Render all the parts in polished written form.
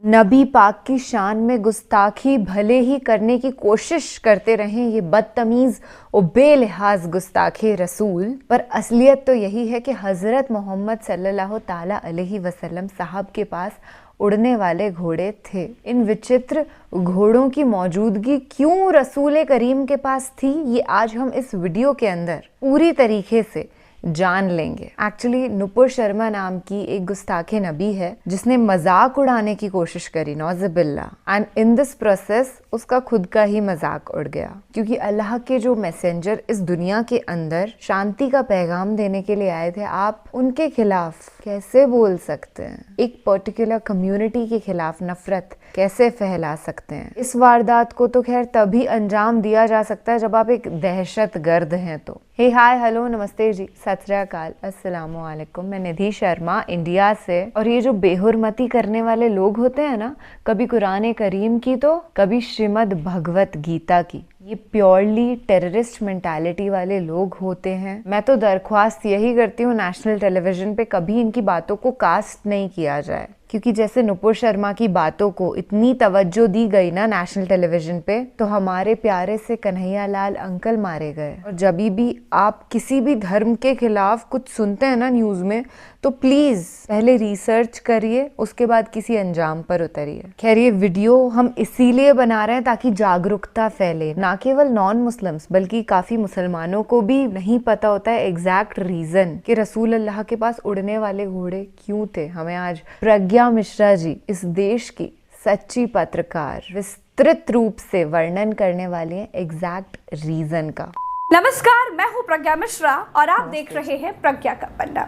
नबी पाक की शान में गुस्ताखी भले ही करने की कोशिश करते रहें ये बदतमीज़ और बेलिहाज गुस्ताखे रसूल, पर असलियत तो यही है कि हज़रत मोहम्मद सल्लल्लाहु ताला अलैहि वसल्लम साहब के पास उड़ने वाले घोड़े थे। इन विचित्र घोड़ों की मौजूदगी क्यों रसूल करीम के पास थी, ये आज हम इस वीडियो के अंदर पूरी तरीके से जान लेंगे। एक्चुअली नुपुर शर्मा नाम की एक गुस्ताखे नबी है जिसने मजाक उड़ाने की कोशिश करी, नौज़ुबिल्ला, एंड इन दिस प्रोसेस उसका खुद का ही मजाक उड़ गया, क्योंकि अल्लाह के जो मैसेंजर इस दुनिया के अंदर शांति का पैगाम देने के लिए आए थे, आप उनके खिलाफ कैसे बोल सकते हैं? एक पर्टिकुलर कम्युनिटी के खिलाफ नफरत कैसे फैला सकते हैं? इस वारदात को तो खैर तभी अंजाम दिया जा सकता है जब आप एक दहशत गर्द हैं तो। हे हाय हेलो नमस्ते जी, सत श्री अकाल, अस्सलामु अलैकुम। मैं निधि शर्मा इंडिया से। और ये जो बेहुरमती करने वाले लोग होते हैं ना, कभी कुरान करीम की तो कभी श्रीमद् भगवत गीता की, ये प्योरली टेररिस्ट मेंटालिटी वाले लोग होते हैं। मैं तो दरख्वास्त यही करती हूँ नेशनल टेलीविजन पे कभी इनकी बातों को कास्ट नहीं किया जाए, क्योंकि जैसे नुपुर शर्मा की बातों को इतनी तवज्जो दी गई ना नेशनल टेलीविजन पे, तो हमारे प्यारे से कन्हैया लाल अंकल मारे गए। और जब भी आप किसी भी धर्म के खिलाफ कुछ सुनते हैं ना न्यूज में, तो प्लीज पहले रिसर्च करिए, उसके बाद किसी अंजाम पर उतरिए। खैर ये वीडियो हम इसीलिए बना रहे हैं ताकि जागरूकता फैले, ना केवल नॉन मुस्लिम्स बल्कि काफी मुसलमानों को भी नहीं पता होता है एग्जैक्ट रीजन कि रसूल अल्लाह के पास उड़ने वाले घोड़े क्यों थे। हमें आज प्रज्ञा मिश्रा जी, इस देश की सच्ची पत्रकार, विस्तृत रूप से वर्णन करने वाली हैं एग्जैक्ट रीजन का। नमस्कार, मैं हूं प्रज्ञा मिश्रा और आप देख रहे हैं प्रज्ञा का पन्ना।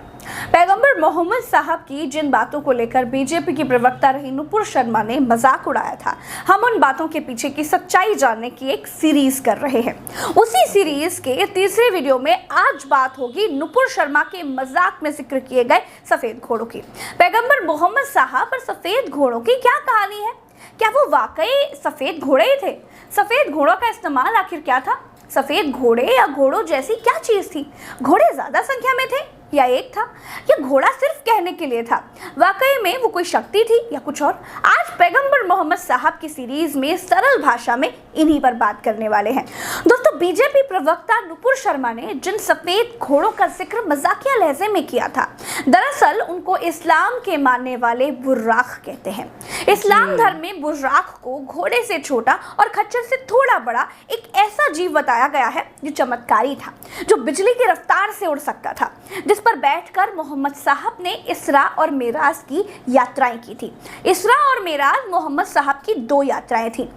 पैगंबर मोहम्मद साहब की जिन बातों को लेकर बीजेपी की प्रवक्ता रही नुपुर शर्मा ने मजाक उड़ाया था, हम उन बातों के पीछे की सच्चाई जानने की एक सीरीज कर रहे हैं। उसी सीरीज के तीसरे वीडियो में आज बात होगी नुपुर शर्मा के मजाक में जिक्र किए गए सफेद घोड़ों की। पैगंबर मोहम्मद साहब और सफेद घोड़ों की क्या कहानी है? क्या वो वाकई सफेद घोड़े ही थे? सफेद घोड़ों का इस्तेमाल आखिर क्या था? सफेद घोड़े या घोड़ों जैसी क्या चीज थी? घोड़े ज्यादा संख्या में थे या एक था? या घोड़ा सिर्फ कहने के लिए था? वाकई में वो कोई शक्ति थी या कुछ और? आज पैगंबर मोहम्मद साहब की सीरीज में सरल भाषा में इन्हीं पर बात करने वाले हैं। दोस्तों, बीजेपी प्रवक्ता नुपुर शर्मा ने जिन सफेद घोड़ों का जिक्र मजाकिया लहजे में किया था, दरअसल उनको इस्लाम के मानने वाले बुर्राक कहते हैं। इस्लाम धर्म में बुर्राक को घोड़े से छोटा और खच्चर से थोड़ा बड़ा एक ऐसा जीव बताया गया है जो चमत्कारी था, जो बिजली की रफ्तार से उड़ सकता था, जिस पर बैठकर मोहम्मद साहब ने इसरा और मेराज की यात्राएं की थी। इसरा और मेराज मोहम्मद साहब की 2 यात्राएं थी।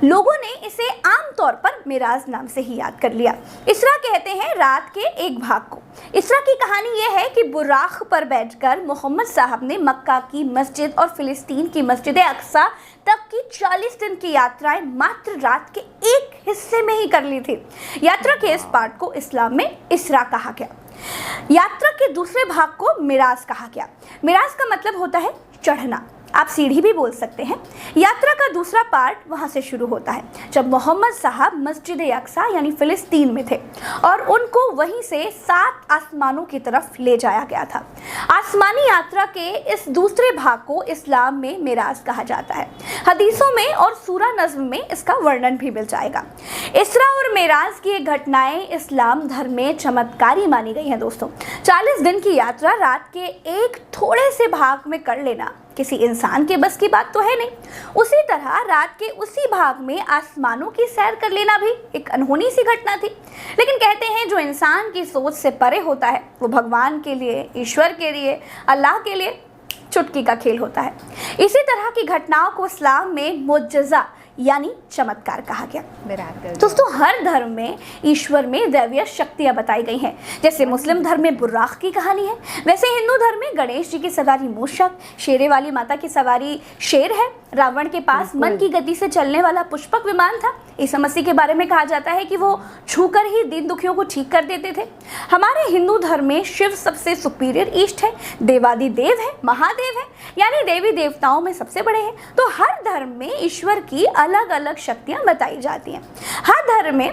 लोगों ने इसे आमतौर पर मेराज नाम से ही याद कर लिया। इसरा कहते हैं रात के एक भाग को। इसरा की कहानी यह है कि बुराक पर बैठकर मोहम्मद साहब ने मक्का की मस्जिद और फिलिस्तीन की मस्जिद अक्सा तक की 40 दिन की यात्राएं मात्र रात के एक हिस्से में ही कर ली थी। यात्रा के इस पार्ट को इस्लाम में इसरा कहा गया। यात्रा के दूसरे भाग को मिराज कहा गया। मिराज का मतलब होता है चढ़ना, आप सीढ़ी भी बोल सकते हैं। यात्रा का दूसरा पार्ट वहां से शुरू होता है जब मोहम्मद साहब मस्जिद अक्सा यानी फिलिस्तीन में थे और उनको वहीं से 7 आसमानों की तरफ ले जाया गया था। आसमानी यात्रा के इस दूसरे भाग को इस्लाम में मेराज कहा जाता है। हदीसों में और सूरा नज़्म में इसका वर्णन भी मिल जाएगा। इसरा और मेराज की घटनाएं इस्लाम धर्म में चमत्कारी मानी गई हैं। दोस्तों, 40 दिन की यात्रा रात के एक थोड़े से भाग में कर लेना किसी इंसान के बस की बात तो है नहीं। उसी तरह रात के उसी भाग में आसमानों की सैर कर लेना भी एक अनहोनी सी घटना थी। लेकिन कहते हैं जो इंसान की सोच से परे होता है वो भगवान के लिए, ईश्वर के लिए, अल्लाह के लिए चुटकी का खेल होता है। इसी तरह की घटनाओं को इस्लाम में मुअज्जज़ा यानी चमत्कार कहा गया। दोस्तों, हर धर्म में ईश्वर में दैवीय शक्तियां बताई गई हैं। जैसे मुस्लिम धर्म में बुर्राक की कहानी है, वैसे हिंदू धर्म में गणेश जी की सवारी मूषक, शेरे वाली माता की सवारी शेर है, रावण के पास मन की गति से चलने वाला पुष्पक विमान था। ईसा मसीह के बारे में कहा जाता है कि वो छूकर ही दीन दुखियों को ठीक कर देते थे। हमारे हिंदू धर्म में शिव सबसे सुपीरियर ईष्ट है, देवादि देव है, महादेव है, यानी देवी देवताओं में सबसे बड़े हैं। तो हर धर्म में ईश्वर की अलग अलग शक्तियां बताई जाती हैं। हर धर्म में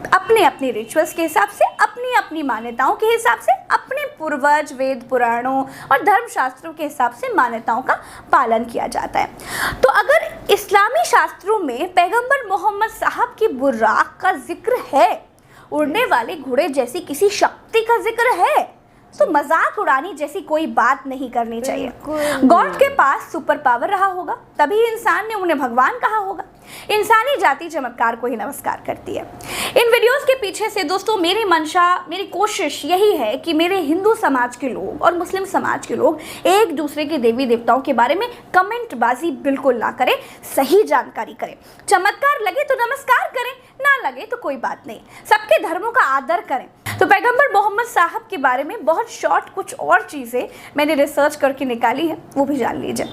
अपने अपने रिचुअल्स के हिसाब से, अपनी अपनी मान्यताओं के हिसाब से, अपने पूर्वज वेद पुराणों और धर्म शास्त्रों के हिसाब से मान्यताओं का पालन किया जाता है। तो शास्त्रों में पैगंबर मोहम्मद साहब की बुर्राक का जिक्र है, उड़ने वाले घोड़े जैसी किसी शक्ति का जिक्र है, तो मजाक उड़ाने जैसी कोई बात नहीं करनी चाहिए। गॉड के पास सुपर पावर रहा होगा, तभी इंसान ने उन्हें भगवान कहा होगा। इंसानी जाति चमत्कार को ही नमस्कार करती है। इन वीडियोस के पीछे से दोस्तों मेरी मंशा, मेरी कोशिश यही है कि मेरे हिंदू समाज के लोग और मुस्लिम समाज के लोग एक दूसरे के देवी देवताओं के बारे में कमेंटबाजी बिल्कुल ना करें, सही जानकारी करें। चमत्कार लगे तो नमस्कार करें, ना लगे तो कोई बात नहीं, सबके धर्मों का आदर करें। तो पैगंबर मोहम्मद साहब के बारे में बहुत शॉर्ट कुछ और चीज़ें मैंने रिसर्च करके निकाली है, वो भी जान लीजिए।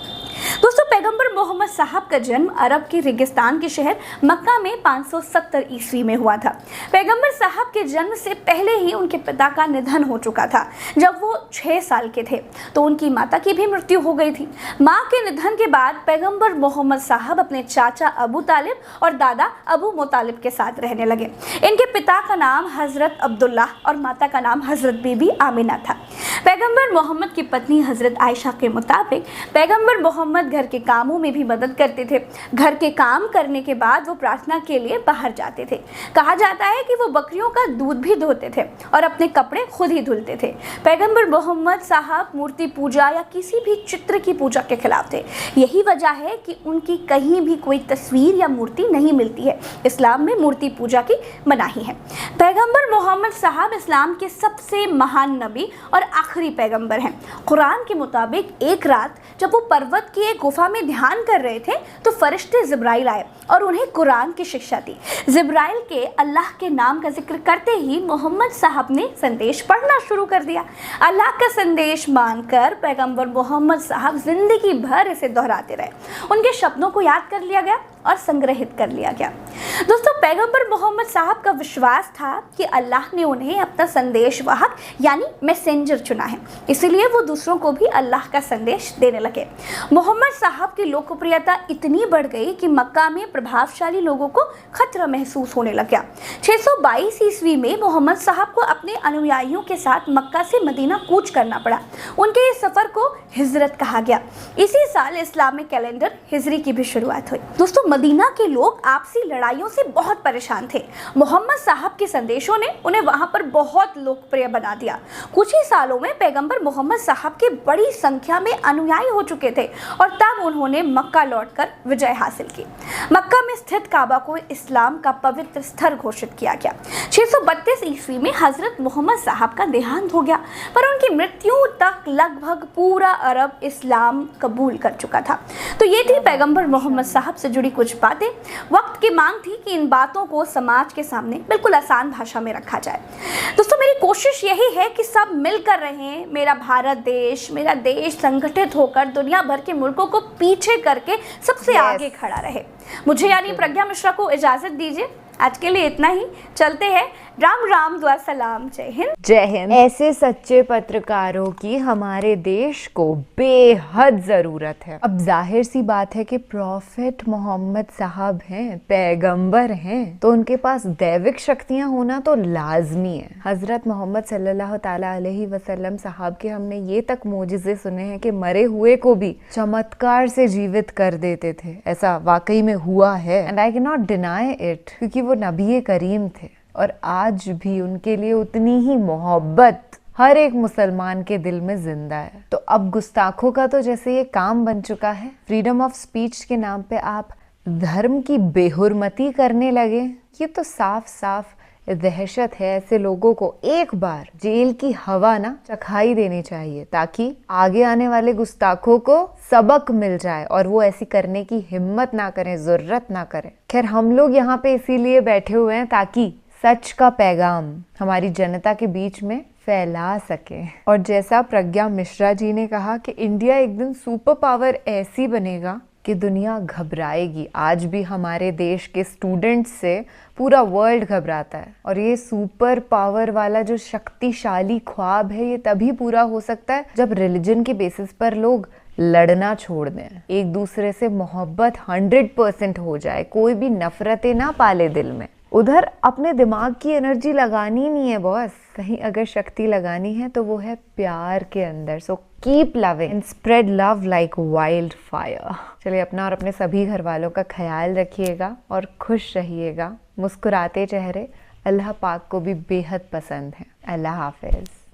दोस्तों पैगंबर मोहम्मद साहब का जन्म अरब के रेगिस्तान के शहर मक्का में 570 ईस्वी में हुआ था। पैगंबर साहब के जन्म से पहले ही उनके पिता का निधन हो चुका था। जब वो 6 साल के थे तो उनकी माता की भी मृत्यु हो गई थी। माँ के निधन के बाद पैगंबर मोहम्मद साहब अपने चाचा अबू तालिब और दादा अबू मुतालिब के साथ रहने लगे। इनके पिता का नाम हजरत अब्दुल्लाह और माता का नाम हजरत बीबी आमिना था। पैगंबर मोहम्मद की पत्नी हजरत आयशा के मुताबिक पैगंबर मोहम्मद घर के कामों में भी मदद करते थे। घर के काम करने के बाद वो प्रार्थना के लिए बाहर जाते थे। कहा जाता है कि वो बकरियों का दूध भी धोते थे और अपने कपड़े खुद ही धुलते थे। पैगंबर मोहम्मद साहब मूर्ति पूजा या किसी भी चित्र की पूजा के खिलाफ थे। यही वजह है कि उनकी कहीं भी कोई तस्वीर या मूर्ति नहीं मिलती है। इस्लाम में मूर्ति पूजा की मनाही है। पैगंबर मोहम्मद साहब इस्लाम के सबसे महान नबी और आखिरी पैगंबर हैं। कुरान के मुताबिक एक रात जब वो पर्वत की एक गुफा में ध्यान कर रहे थे तो फरिश्ते जिब्राइल आए और उन्हें कुरान की शिक्षा दी। जिब्राइल के अल्लाह के नाम का जिक्र करते ही मोहम्मद साहब ने संदेश पढ़ना शुरू कर दिया। अल्लाह का संदेश मानकर पैगंबर मोहम्मद साहब जिंदगी भर इसे दोहराते रहे। उनके शब्दों को याद कर लिया गया और संग्रहित कर लिया गया। दोस्तों पैगंबर मोहम्मद साहब का विश्वास था कि अल्लाह ने उन्हें अपना संदेश वाहक यानी मैसेंजर चुना है, इसीलिए वो दूसरों को भी अल्लाह का संदेश देने लगे। मोहम्मद साहब की लोकप्रियता इतनी बढ़ गई कि मक्का में प्रभावशाली लोगों को खतरा महसूस होने लग गया। 622 ईस्वी में मोहम्मद साहब को अपने अनुयायियों के साथ मक्का से मदीना कूच करना पड़ा। उनके इस सफर को हिजरत कहा गया। इसी साल इस्लामिक कैलेंडर हिजरी की भी शुरुआत हुई। दोस्तों मदीना के लोग आपसी लड़ाइयों से बहुत परेशान थे। मोहम्मद साहब के संदेशों ने उन्हें वहां पर बहुत लोकप्रिय बना दिया। कुछ ही सालों में पैगंबर मोहम्मद साहब के बड़ी संख्या में अनुयायी हो चुके थे और तब उन्होंने मक्का लौटकर विजय हासिल की। मक्का में स्थित काबा को इस्लाम का पवित्र स्थल घोषित किया गया। 632 ईस्वी में हजरत मोहम्मद साहब का देहांत हो गया, पर उनकी मृत्यु तक लगभग पूरा अरब इस्लाम कबूल कर चुका था। तो ये थी पैगंबर मोहम्मद साहब से जुड़ी कुछ बातें। वक्त की मांग थी कि इन बातों को समाज के सामने बिल्कुल आसान भाषा में रखा जाए। दोस्तों मेरी कोशिश यही है कि सब मिलकर रहें। मेरा भारत देश, मेरा देश संगठित होकर दुनिया भर के मुल्कों को पीछे करके सबसे आगे खड़ा रहे। मुझे यानी प्रज्ञा मिश्रा को इजाजत दीजिए। आज के लिए इतना ही। चलते हैं। राम राम, दुआ सलाम, जय हिंद। जय हिंद। ऐसे सच्चे पत्रकारों की हमारे देश को बेहद जरूरत है। अब जाहिर सी बात है कि प्रॉफेट मोहम्मद साहब हैं, पैगंबर हैं, तो उनके पास दैविक शक्तियां होना तो लाजमी है। हजरत मोहम्मद सल्लल्लाहु ताला अलैहि वसल्लम साहब के हमने ये तक मोजिज़े सुने हैं कि मरे हुए को भी चमत्कार से जीवित कर देते थे। ऐसा वाकई में हुआ है and I can not deny it, क्योंकि वो नबी करीम थे और आज भी उनके लिए उतनी ही मोहब्बत हर एक मुसलमान के दिल में जिंदा है। तो अब गुस्ताखों का तो जैसे ये काम बन चुका है, फ्रीडम ऑफ स्पीच के नाम पे आप धर्म की बेहुरमती करने लगे, ये तो साफ साफ दहशत है। ऐसे लोगों को एक बार जेल की हवा ना चखाई देनी चाहिए ताकि आगे आने वाले गुस्ताखों को सबक मिल जाए और वो ऐसी करने की हिम्मत ना करें, जरूरत ना करें। खैर हम लोग यहाँ पे इसीलिए बैठे हुए हैं ताकि सच का पैगाम हमारी जनता के बीच में फैला सके। और जैसा प्रज्ञा मिश्रा जी ने कहा कि इंडिया एक दिन सुपर पावर ऐसी बनेगा कि दुनिया घबराएगी। आज भी हमारे देश के स्टूडेंट्स से पूरा वर्ल्ड घबराता है और ये सुपर पावर वाला जो शक्तिशाली ख्वाब है ये तभी पूरा हो सकता है जब रिलीजन के बेसिस पर लोग लड़ना छोड़ दें, एक दूसरे से मोहब्बत 100% हो जाए, कोई भी नफरतें ना पाले दिल में। उधर अपने दिमाग की एनर्जी लगानी नहीं है बॉस, कहीं अगर शक्ति लगानी है तो वो है प्यार के अंदर। So keep loving and spread love like wild fire. चलिए अपना और अपने सभी घर वालों का ख्याल रखिएगा और खुश रहिएगा। मुस्कुराते चेहरे अल्लाह पाक को भी बेहद पसंद है। अल्लाह हाफिज।